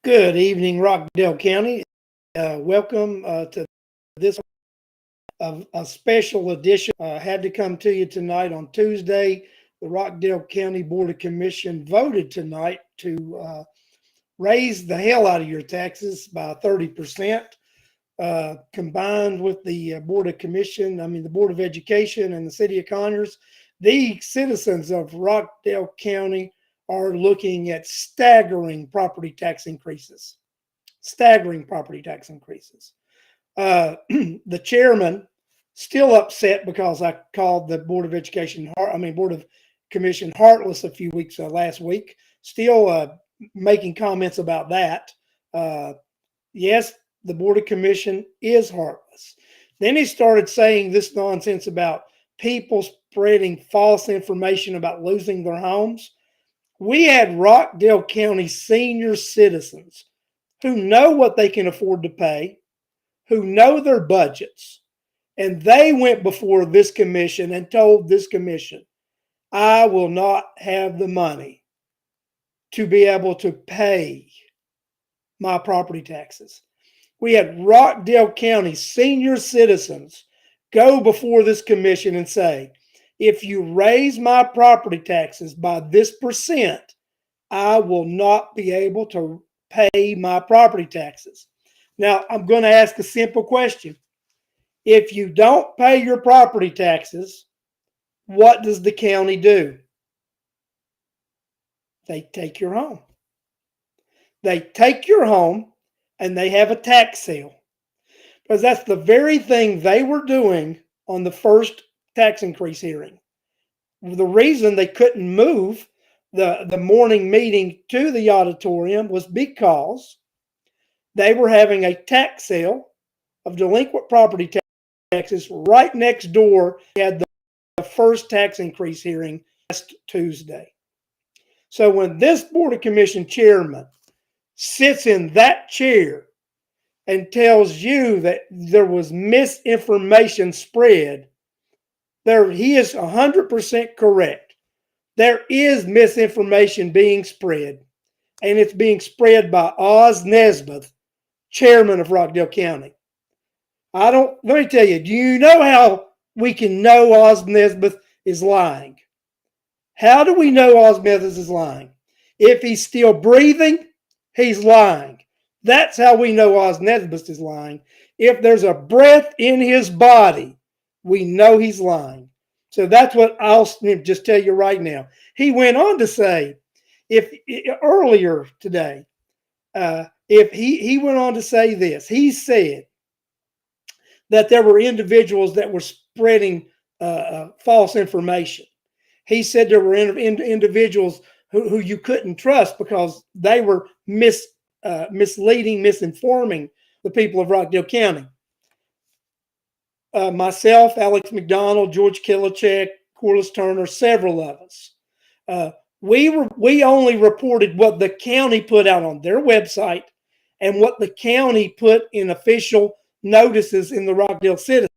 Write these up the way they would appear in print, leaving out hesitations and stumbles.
Good evening, Rockdale County. Welcome to this a special edition. Had to come to you tonight on Tuesday. The Rockdale County Board of Commission voted tonight to raise the hell out of your taxes by 30%. Combined with the Board of Commission, the Board of Education and the City of Conyers, the citizens of Rockdale County are looking at staggering property tax increases. The chairman still upset because I called the Board of Commission heartless a few weeks last week. Still making comments about that. Yes, the Board of Commission is heartless. Then he started saying this nonsense about people spreading false information about losing their homes. We had Rockdale County senior citizens who know what they can afford to pay, who know their budgets, and they went before this commission and told this commission, I will not have the money to be able to pay my property taxes. We had Rockdale County senior citizens go before this commission and say, if you raise my property taxes by this percent, I will not be able to pay my property taxes. Now, I'm going to ask a simple question. If you don't pay your property taxes, what does the county do? They take your home. They take your home and they have a tax sale. Because that's the very thing they were doing on the first tax increase hearing. The reason they couldn't move the morning meeting to the auditorium was because they were having a tax sale of delinquent property taxes right next door. They had the first tax increase hearing last Tuesday. So when this Board of Commission chairman sits in that chair and tells you that there was misinformation spread, he is 100% correct. There is misinformation being spread, and it's being spread by Oz Nesbitt, chairman of Rockdale County. Let me tell you, do you know how we can know Oz Nesbitt is lying? How do we know Oz Nesbitt is lying? If he's still breathing, he's lying. That's how we know Oz Nesbitt is lying. If there's a breath in his body, we know he's lying. So that's what I'll just tell you right now. He went on to say, earlier today, he went on to say this. He said that there were individuals that were spreading false information. He said there were individuals who you couldn't trust because they were misleading, misinforming the people of Rockdale County. Myself, Alex McDonald, George Killichek, Corliss Turner, several of us. We only reported what the county put out on their website and what the county put in official notices in the Rockdale Citizen.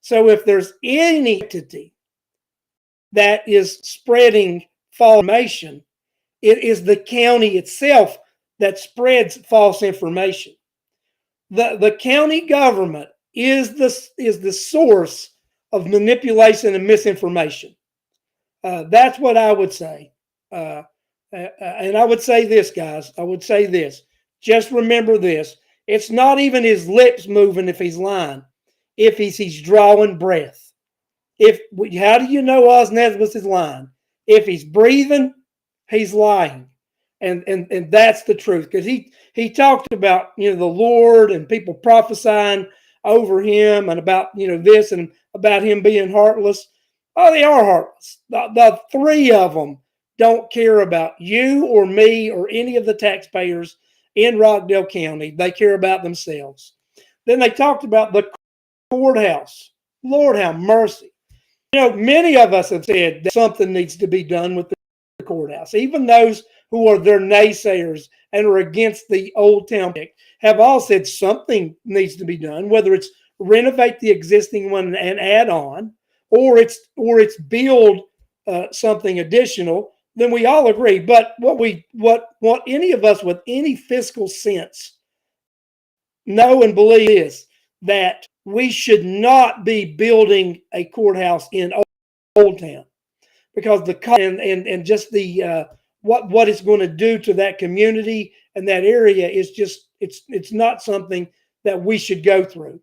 So if there's any entity that is spreading false information, it is the county itself that spreads false information. The county government is the source of manipulation and misinformation. That's what I would say. And I would say this, guys. I would say this. Just remember this. It's not even his lips moving if he's lying. If he's drawing breath. How do you know Oz Nesbitt is lying? If he's breathing, he's lying. And that's the truth. Because he talked about, the Lord and people prophesying over him and about, this and about him being heartless. Oh, they are heartless. The three of them don't care about you or me or any of the taxpayers in Rockdale County. They care about themselves. Then they talked about the courthouse. Lord have mercy. Many of us have said that something needs to be done with the courthouse. Even those who are their naysayers and are against the old town have all said something needs to be done, whether it's renovate the existing one and add on, or it's build something additional then we all agree. But what any of us with any fiscal sense know and believe is that we should not be building a courthouse in Old Town, because the and just the what it's going to do to that community and that area is just it's not something that we should go through.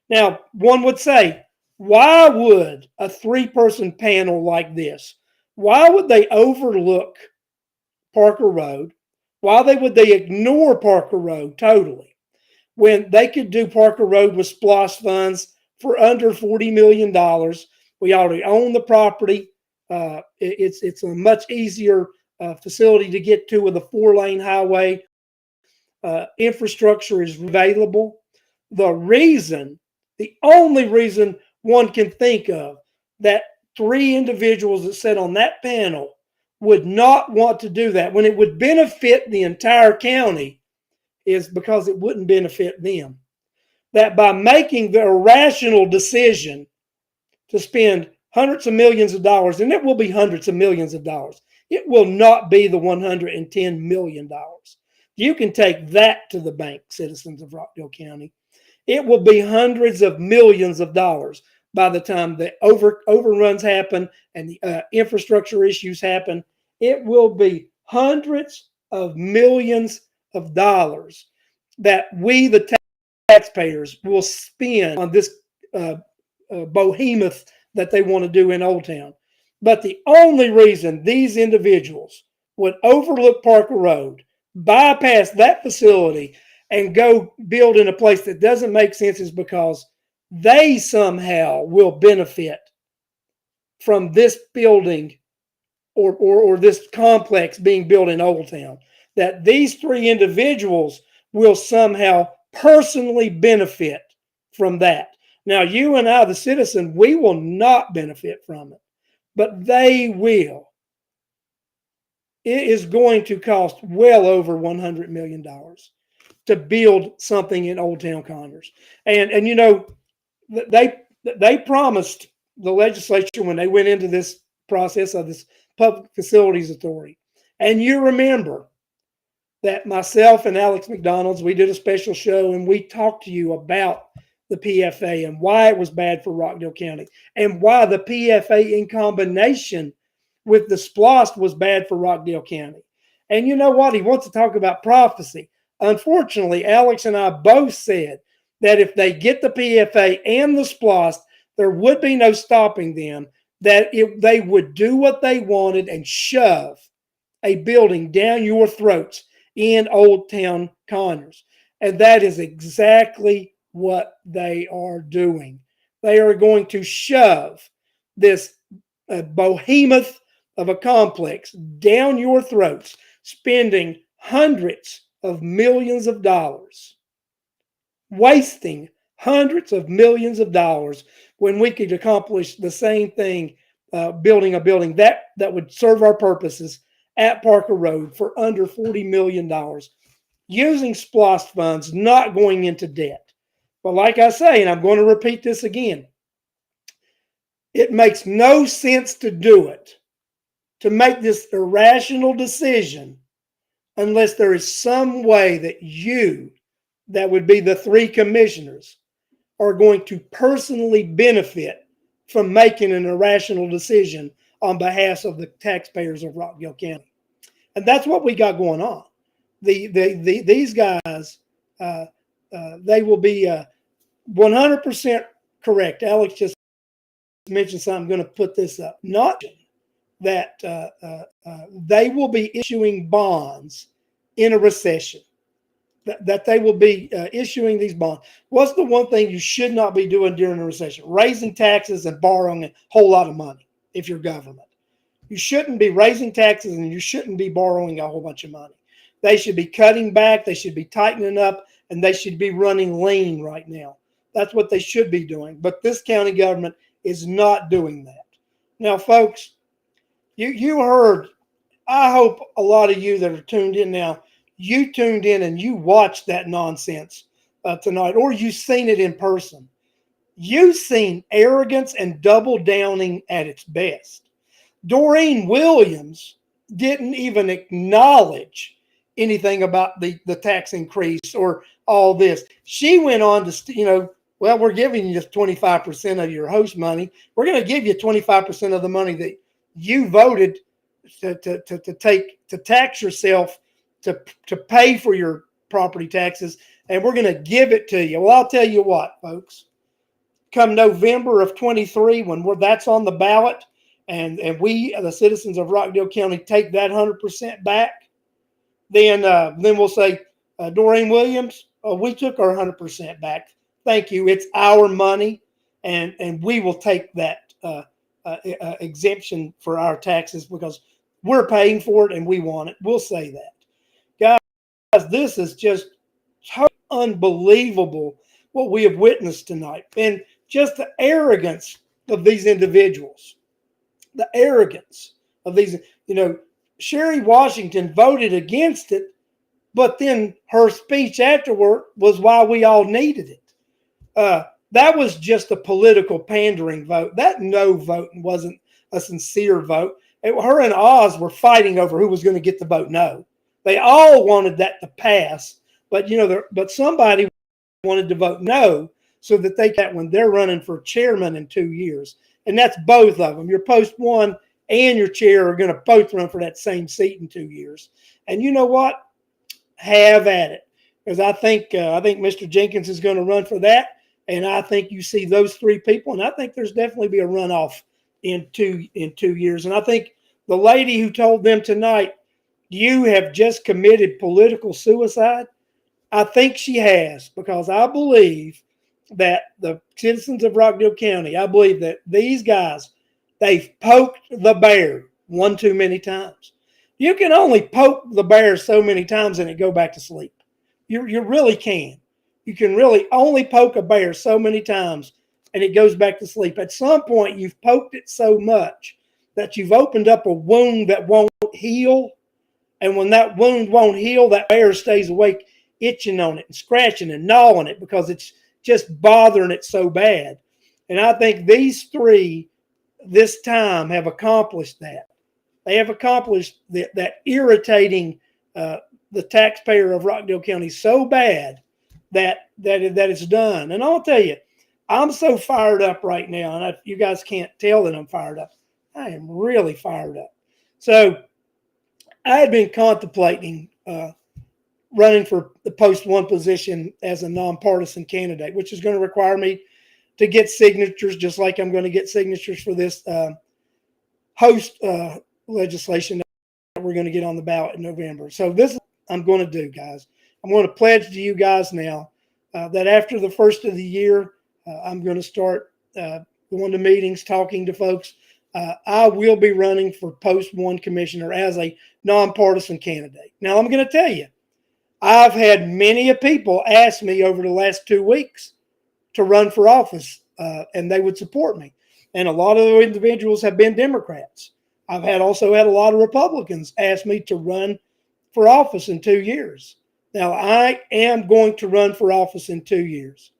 Now, one would say, why would a 3-person panel like this, why would they overlook Parker Road? Why would they ignore Parker Road totally when they could do Parker Road with SPLOST funds for under $40 million? We already own the property. It's a much easier facility to get to with a 4-lane highway. Infrastructure is available. The only reason one can think of that 3 individuals that sat on that panel would not want to do that when it would benefit the entire county is because it wouldn't benefit them. That by making the irrational decision to spend hundreds of millions of dollars, and it will be hundreds of millions of dollars, it will not be the $110 million. You can take that to the bank, citizens of Rockdale County. It will be hundreds of millions of dollars by the time the overruns happen and the infrastructure issues happen. It will be hundreds of millions of dollars that we, the taxpayers, will spend on this behemoth that they want to do in Old Town. But the only reason these individuals would overlook Parker Road, bypass that facility, and go build in a place that doesn't make sense is because they somehow will benefit from this building or this complex being built in Old Town. That these 3 individuals will somehow personally benefit from that. Now, you and I, the citizen, we will not benefit from it, but they will. It is going to cost well over $100 million to build something in Old Town Conyers. And you know, they promised the legislature when they went into this process of this Public Facilities Authority. And you remember that myself and Alex McDonald's, we did a special show and we talked to you about the PFA and why it was bad for Rockdale County and why the PFA in combination with the SPLOST was bad for Rockdale County. And you know what? He wants to talk about prophecy. Unfortunately, Alex and I both said that if they get the PFA and the SPLOST, there would be no stopping them, that they would do what they wanted and shove a building down your throats in Old Town Conyers. And that is exactly what they are doing. They are going to shove this behemoth of a complex down your throats, spending hundreds of millions of dollars, wasting hundreds of millions of dollars when we could accomplish the same thing, building a building that would serve our purposes at Parker Road for under $40 million, using SPLOST funds, not going into debt. But like I say, and I'm going to repeat this again, it makes no sense to do it, to make this irrational decision, unless there is some way that you, that would be the 3 commissioners, are going to personally benefit from making an irrational decision on behalf of the taxpayers of Rockdale County. And that's what we got going on. These guys, they will be 100% correct. Alex just mentioned something. I'm going to put this up. Not that they will be issuing bonds in a recession. That they will be issuing these bonds. What's the one thing you should not be doing during a recession? Raising taxes and borrowing a whole lot of money if you're government. You shouldn't be raising taxes and you shouldn't be borrowing a whole bunch of money. They should be cutting back. They should be tightening up, and they should be running lean right now. That's what they should be doing. But this county government is not doing that. Now, folks, you heard, I hope a lot of you that are tuned in now, you tuned in and you watched that nonsense tonight, or you've seen it in person. You've seen arrogance and double downing at its best. Doreen Williams, didn't even acknowledge anything about the tax increase or all this. She went on to, well, we're giving you just 25% of your host money. We're going to give you 25% of the money that you voted to tax yourself to pay for your property taxes, and we're going to give it to you. Well, I'll tell you what, folks. Come November of 23, when that's on the ballot, and we, the citizens of Rockdale County, take that 100% back, then we'll say, Doreen Williams, we took our 100% back. Thank you. It's our money, and we will take that exemption for our taxes because we're paying for it and we want it. We'll say that. Guys, this is just totally unbelievable what we have witnessed tonight. And just the arrogance of these individuals. The arrogance of these, Sherry Washington voted against it, but then her speech afterward was why we all needed it. That was just a political pandering vote. That no vote wasn't a sincere vote. Her and Oz were fighting over who was going to get the vote no. They all wanted that to pass, but but somebody wanted to vote no so that they can, when they're running for chairman in 2 years. And that's both of them. Your post one and your chair are going to both run for that same seat in 2 years. And you know what? Have at it. Because I think Mr. Jenkins is going to run for that. And I think you see those three people. And I think there's definitely be a runoff in 2 years. And I think the lady who told them tonight, you have just committed political suicide, I think she has, because I believe that the citizens of Rockdale County, I believe that these guys, they've poked the bear one too many times. You can only poke the bear so many times and it go back to sleep. You really can. You can really only poke a bear so many times and it goes back to sleep. At some point, you've poked it so much that you've opened up a wound that won't heal. And when that wound won't heal, that bear stays awake, itching on it and scratching and gnawing it because it's just bothering it so bad. And I think these three this time have accomplished that. They have accomplished that irritating the taxpayer of Rockdale County so bad that it's done. And I'll tell you, I'm so fired up right now, and you guys can't tell that I'm fired up. I am really fired up. So I had been contemplating running for the post one position as a nonpartisan candidate, which is going to require me to get signatures, just like I'm going to get signatures for this host legislation that we're going to get on the ballot in November. So this I'm going to do, guys. I'm going to pledge to you guys now that after the first of the year, I'm going to start going to meetings, talking to folks. I will be running for post one commissioner as a nonpartisan candidate. Now, I'm going to tell you, I've had many people ask me over the last 2 weeks to run for office, and they would support me. And a lot of the individuals have been Democrats. I've also had a lot of Republicans ask me to run for office in 2 years. Now, I am going to run for office in 2 years,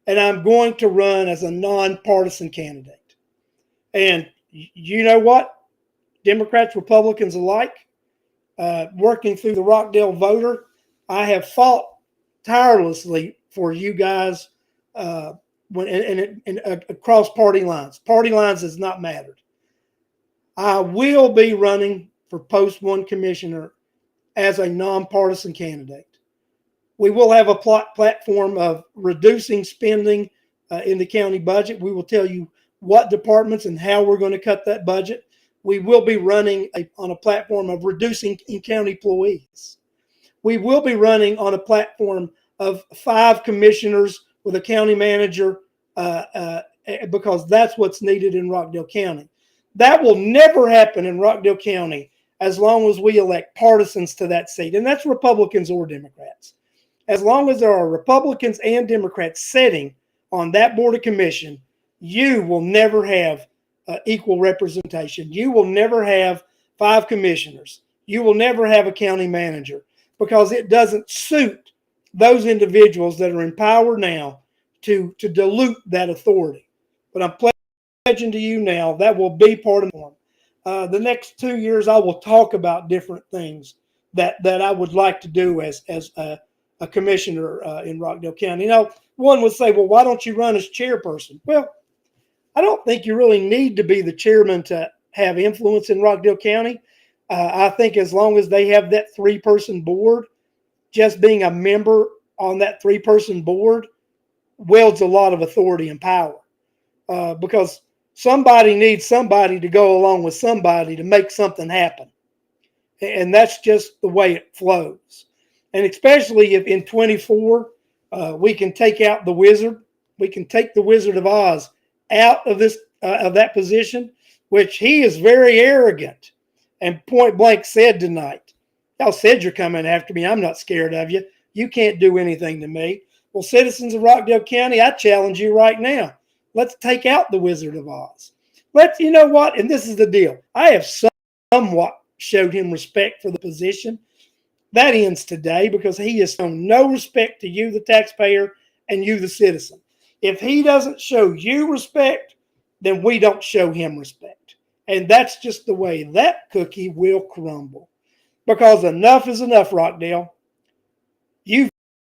and I'm going to run as a nonpartisan candidate. And you know what? Democrats, Republicans alike, working through the Rockdale voter, I have fought tirelessly for you guys across party lines. Party lines has not mattered. I will be running for post one commissioner as a nonpartisan candidate. We will have a platform of reducing spending in the county budget. We will tell you what departments and how we're going to cut that budget. We will be running on a platform of reducing in-county employees. We will be running on a platform of 5 commissioners with a county manager because that's what's needed in Rockdale County. That will never happen in Rockdale County as long as we elect partisans to that seat, and that's Republicans or Democrats. As long as there are Republicans and Democrats sitting on that board of commission, you will never have equal representation. You will never have 5 commissioners. You will never have a county manager because it doesn't suit those individuals that are in power now to dilute that authority. But I'm pledging to you now that will be part of the norm. The next 2 years, I will talk about different things that I would like to do as a commissioner in Rockdale County. One would say, well, why don't you run as chairperson? Well, I don't think you really need to be the chairman to have influence in Rockdale County. I think as long as they have that 3-person board, just being a member on that 3-person board wields a lot of authority and power, because somebody needs somebody to go along with somebody to make something happen. And that's just the way it flows. And especially if in 24, we can take out the wizard, we can take the Wizard of Oz out of that position, which he is very arrogant and point blank said tonight. Y'all said you're coming after me. I'm not scared of you. You can't do anything to me. Well, citizens of Rockdale County, I challenge you right now. Let's take out the Wizard of Oz. You know what? And this is the deal. I have somewhat showed him respect for the position. That ends today because he has shown no respect to you, the taxpayer, and you, the citizen. If he doesn't show you respect, then we don't show him respect. And that's just the way that cookie will crumble. Because enough is enough, Rockdale.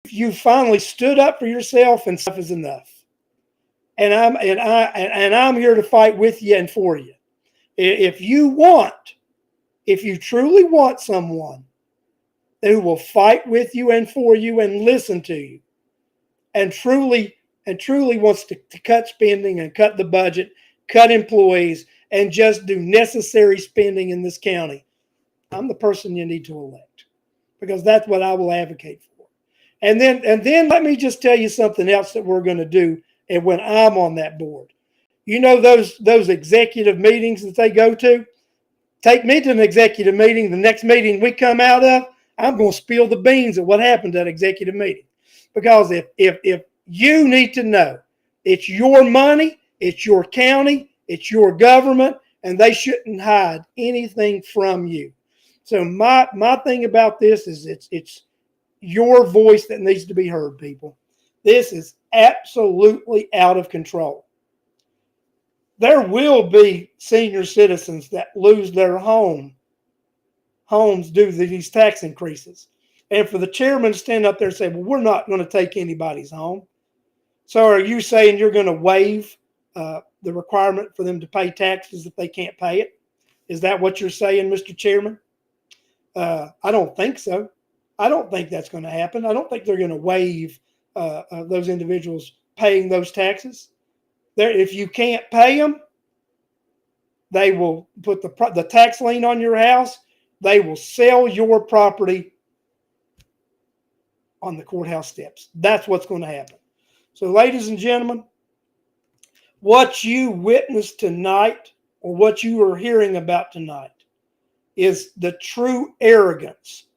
You've finally stood up for yourself, and enough is enough. And I'm here to fight with you and for you. If you truly want someone who will fight with you and for you and listen to you, and truly wants to cut spending and cut the budget, cut employees, and just do necessary spending in this county, I'm the person you need to elect, because that's what I will advocate for. And then let me just tell you something else that we're going to do. And when I'm on that board, those executive meetings that they go to, take me to an executive meeting. The next meeting we come out of, I'm going to spill the beans of what happened at that executive meeting. Because if you need to know, it's your money, it's your county, it's your government, and they shouldn't hide anything from you. So my thing about this is it's your voice that needs to be heard, people. This is absolutely out of control. There will be senior citizens that lose their homes due to these tax increases. And for the chairman to stand up there and say, well, we're not going to take anybody's home. So are you saying you're going to waive the requirement for them to pay taxes if they can't pay it? Is that what you're saying, Mr. Chairman? I don't think so. I don't think that's going to happen. I don't think they're going to waive those individuals paying those taxes. If you can't pay them, they will put the tax lien on your house. They will sell your property on the courthouse steps. That's what's going to happen. So, ladies and gentlemen, what you witnessed tonight, or what you are hearing about tonight, is the true arrogance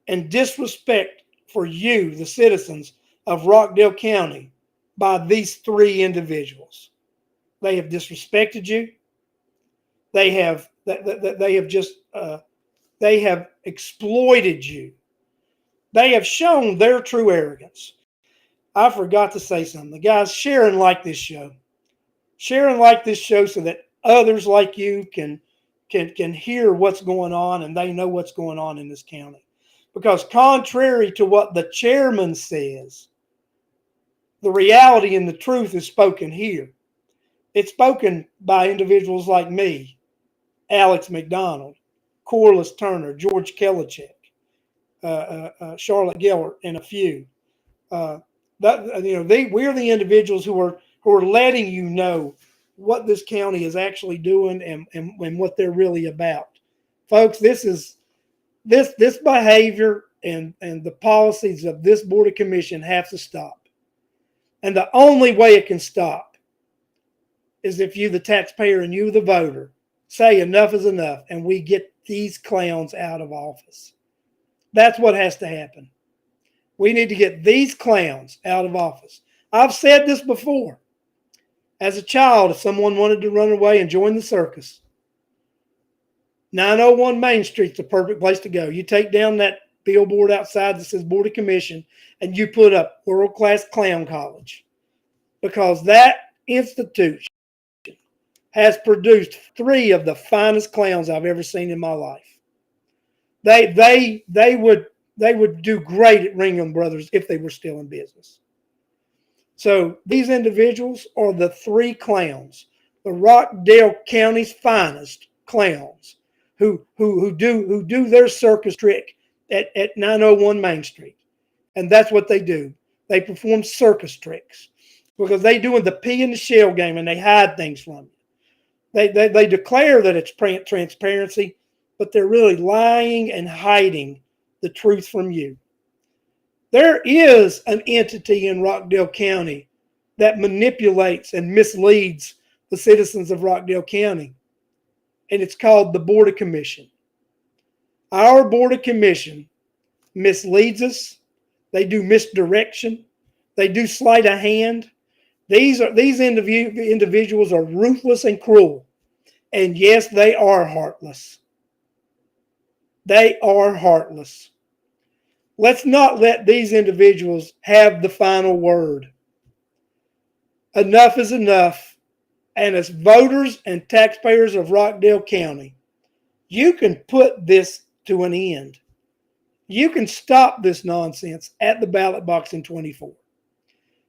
and disrespect for you, the citizens of Rockdale County, by these 3 individuals. They have disrespected you. They have exploited you. They have shown their true arrogance. I forgot to say something. Guys, share and like this show. Share and like this show so that others like you can hear what's going on, and they know what's going on in this county. Because contrary to what the chairman says, the reality and the truth is spoken here. It's spoken by individuals like me, Alex McDonald, Corliss Turner, George Kelichek, Charlotte Gellert, and a few. We're the individuals who are letting you know what this county is actually doing and what they're really about. Folks, this behavior and the policies of this Board of Commission have to stop. And the only way it can stop is if you, the taxpayer, and you, the voter, say enough is enough and we get these clowns out of office. That's what has to happen. We need to get these clowns out of office. I've said this before. As a child, if someone wanted to run away and join the circus, 901 Main Street's the perfect place to go. You take down that billboard outside that says Board of Commission and you put up World Class Clown College, because that institution has produced three of the finest clowns I've ever seen in my life. They would do great at Ringling Brothers if they were still in business. So these individuals are the three clowns, the Rockdale County's finest clowns, who do their circus trick at 901 Main Street. And that's what they do. They perform circus tricks because they doing the pea in the shell game and they hide things from you. They declare that it's transparency, but they're really lying and hiding the truth from you. There is an entity in Rockdale County that manipulates and misleads the citizens of Rockdale County, and it's called the Board of Commission. Our Board of Commission misleads us. They do misdirection. They do sleight of hand. These individuals are ruthless and cruel. And yes, they are heartless. They are heartless. Let's not let these individuals have the final word. Enough is enough. And as voters and taxpayers of Rockdale County, you can put this to an end. You can stop this nonsense at the ballot box in 24.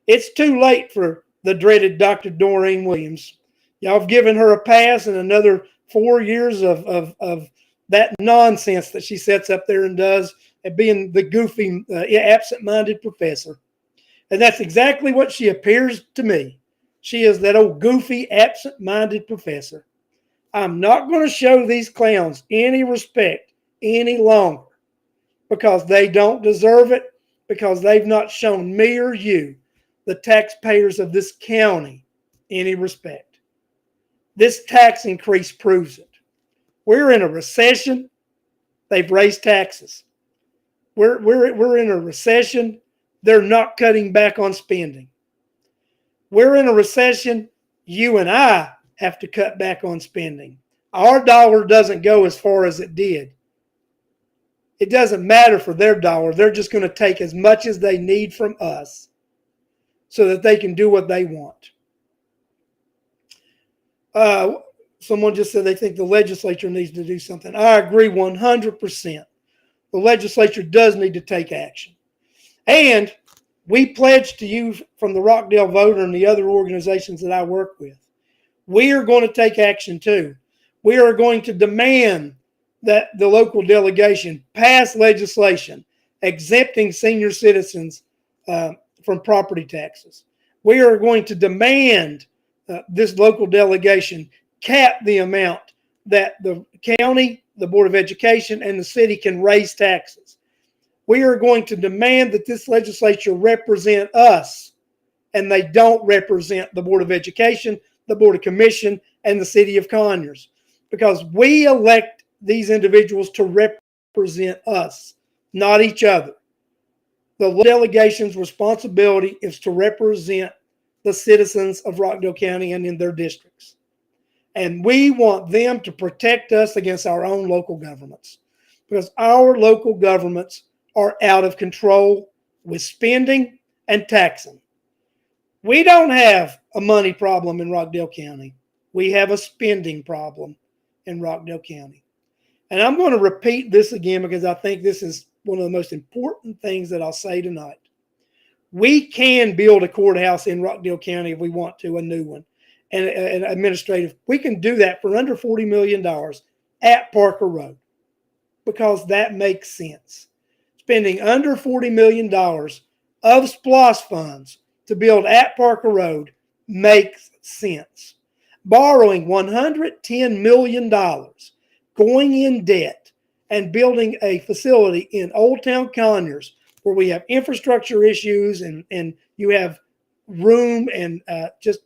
It's too late for the dreaded Dr. Doreen Williams. Y'all have given her a pass and another 4 years of that nonsense that she sets up there and does at being the goofy, absent-minded professor. And that's exactly what she appears to me. She is that old goofy, absent-minded professor. I'm not going to show these clowns any respect any longer because they don't deserve it, because they've not shown me or you, the taxpayers of this county, any respect. This tax increase proves it. We're in a recession. They've raised taxes. We're in a recession. They're not cutting back on spending. We're in a recession. You and I have to cut back on spending. Our dollar doesn't go as far as it did. It doesn't matter for their dollar. They're just going to take as much as they need from us so that they can do what they want. Someone just said they think the legislature needs to do something. I agree 100%. The legislature does need to take action. And we pledge to you from the Rockdale Voter and the other organizations that I work with, we are going to take action too. We are going to demand that the local delegation pass legislation exempting senior citizens from property taxes. We are going to demand this local delegation cap the amount that the county, the Board of Education, and the city can raise taxes. We are going to demand that this legislature represent us, and they don't represent the Board of Education, the Board of Commission, and the City of Conyers, because we elect these individuals to represent us, not each other. The delegation's responsibility is to represent the citizens of Rockdale County and in their districts. And we want them to protect us against our own local governments, because our local governments are out of control with spending and taxing. We don't have a money problem in Rockdale County. We have a spending problem in Rockdale County. And I'm going to repeat this again because I think this is one of the most important things that I'll say tonight. We can build a courthouse in Rockdale County if we want to, a new one, and administrative. We can do that for under $40 million at Parker Road because that makes sense. Spending under $40 million of SPLOST funds to build at Parker Road makes sense. Borrowing $110 million, going in debt, and building a facility in Old Town Conyers where we have infrastructure issues and you have room and just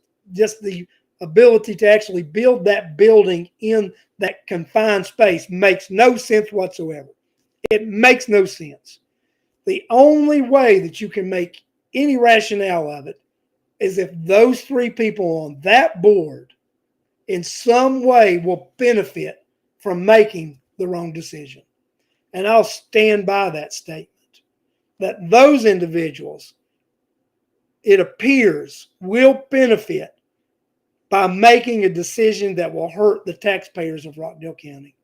the ability to actually build that building in that confined space makes no sense whatsoever. It makes no sense. The only way that you can make any rationale of it is if those three people on that board in some way will benefit from making the wrong decision. And I'll stand by that statement, that those individuals, it appears, will benefit by making a decision that will hurt the taxpayers of Rockdale County.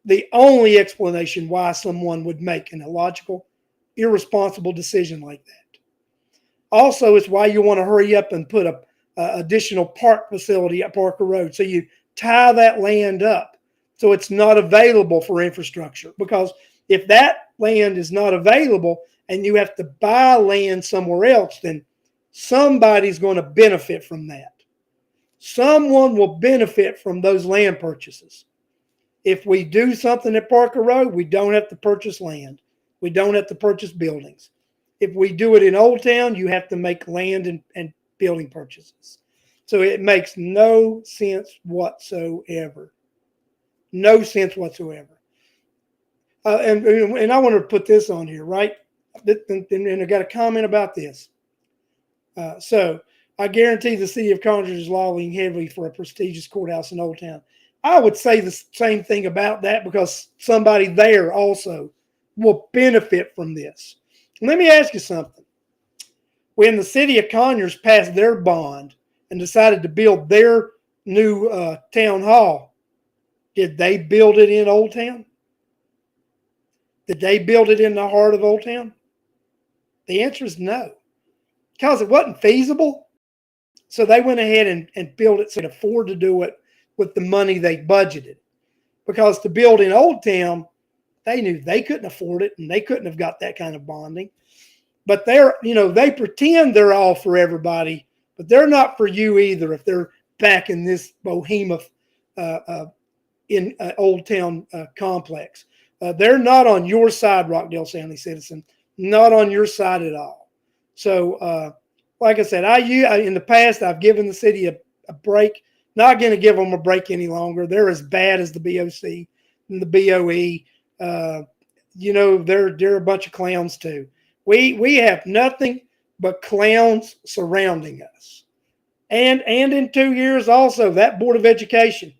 The only explanation why someone would make an illogical, irresponsible decision like that. Also, it's why you want to hurry up and put a additional park facility at Parker Road. So you tie that land up so it's not available for infrastructure. Because if that land is not available and you have to buy land somewhere else, then somebody's going to benefit from that. Someone will benefit from those land purchases. If we do something at Parker Road, we don't have to purchase land. We don't have to purchase buildings. If we do it in Old Town, you have to make land and building purchases. So it makes no sense whatsoever. No sense whatsoever. And I want to put this on here, right? And I got a comment about this. So I guarantee the city of Concord is lobbying heavily for a prestigious courthouse in Old Town. I would say the same thing about that because somebody there also will benefit from this. Let me ask you something. When the city of Conyers passed their bond and decided to build their new town hall, did they build it in Old Town? Did they build it in the heart of Old Town? The answer is no, because it wasn't feasible. So they went ahead and built it so they could afford to do it with the money they budgeted. Because to build in Old Town, they knew they couldn't afford it and they couldn't have got that kind of bonding. But they pretend they're all for everybody, but they're not for you either if they're back in this behemoth in Old Town complex. They're not on your side, Rockdale County citizen, not on your side at all. So, like I said, in the past, I've given the city a break. Not going to give them a break any longer. They're as bad as the BOC and the BOE. They're a bunch of clowns too. We have nothing but clowns surrounding us. And in 2 years also, that Board of Education,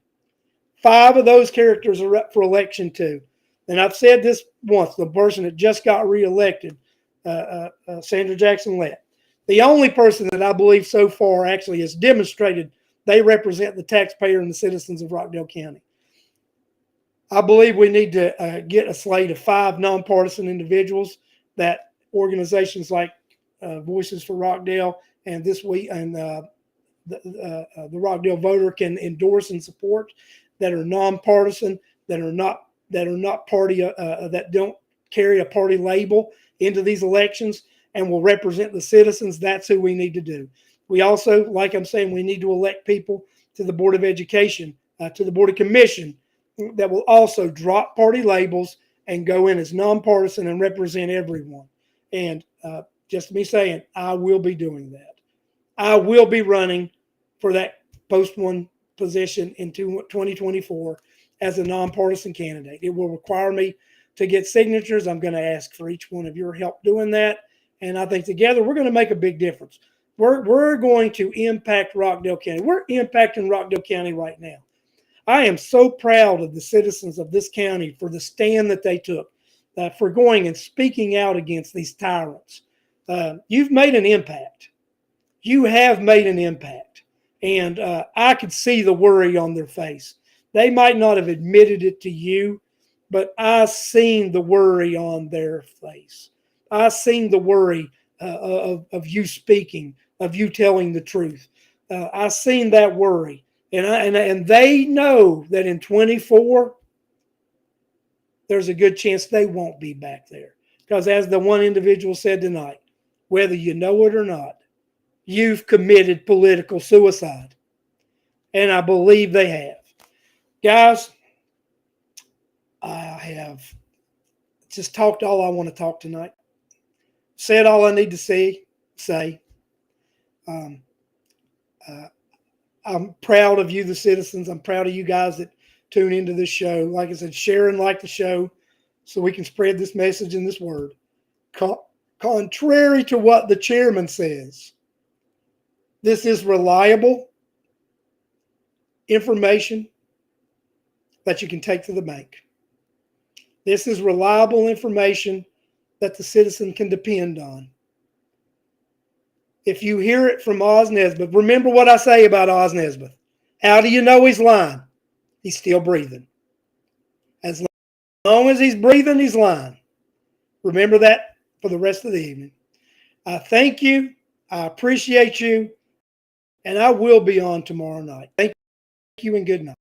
5 of those characters are up for election too. And I've said this once, the person that just got reelected, Sandra Jackson-Lett, the only person that I believe so far actually has demonstrated they represent the taxpayer and the citizens of Rockdale County. I believe we need to get a slate of 5 nonpartisan individuals that organizations like Voices for Rockdale and this week and the Rockdale voter can endorse and support, that are nonpartisan, that are not party, that don't carry a party label into these elections and will represent the citizens. That's who we need to do. We also, like I'm saying, we need to elect people to the Board of Education, to the Board of Commission that will also drop party labels and go in as nonpartisan and represent everyone. And just me saying, I will be doing that. I will be running for that post 1 position in 2024 as a nonpartisan candidate. It will require me to get signatures. I'm going to ask for each one of your help doing that. And I think together we're going to make a big difference. We're going to impact Rockdale County. We're impacting Rockdale County right now. I am so proud of the citizens of this county for the stand that they took, for going and speaking out against these tyrants. You've made an impact. You have made an impact. And I could see the worry on their face. They might not have admitted it to you, but I seen the worry on their face. I seen the worry of you speaking, of you telling the truth. I seen that worry. And they know that in 24, there's a good chance they won't be back there. Because as the one individual said tonight, whether you know it or not, you've committed political suicide. And I believe they have. Guys, I have just talked all I want to talk tonight. Said all I need to say. I'm proud of you, the citizens. I'm proud of you guys that tune into this show. Like I said, share and like the show so we can spread this message and this word. Contrary to what the chairman says, this is reliable information that you can take to the bank. This is reliable information that the citizen can depend on. if you hear it from Oz Nesbitt, remember what I say about Oz Nesbitt. How do you know he's lying? He's still breathing. As long as he's breathing, he's lying. Remember that for the rest of the evening. I thank you. I appreciate you. And I will be on tomorrow night. Thank you and good night.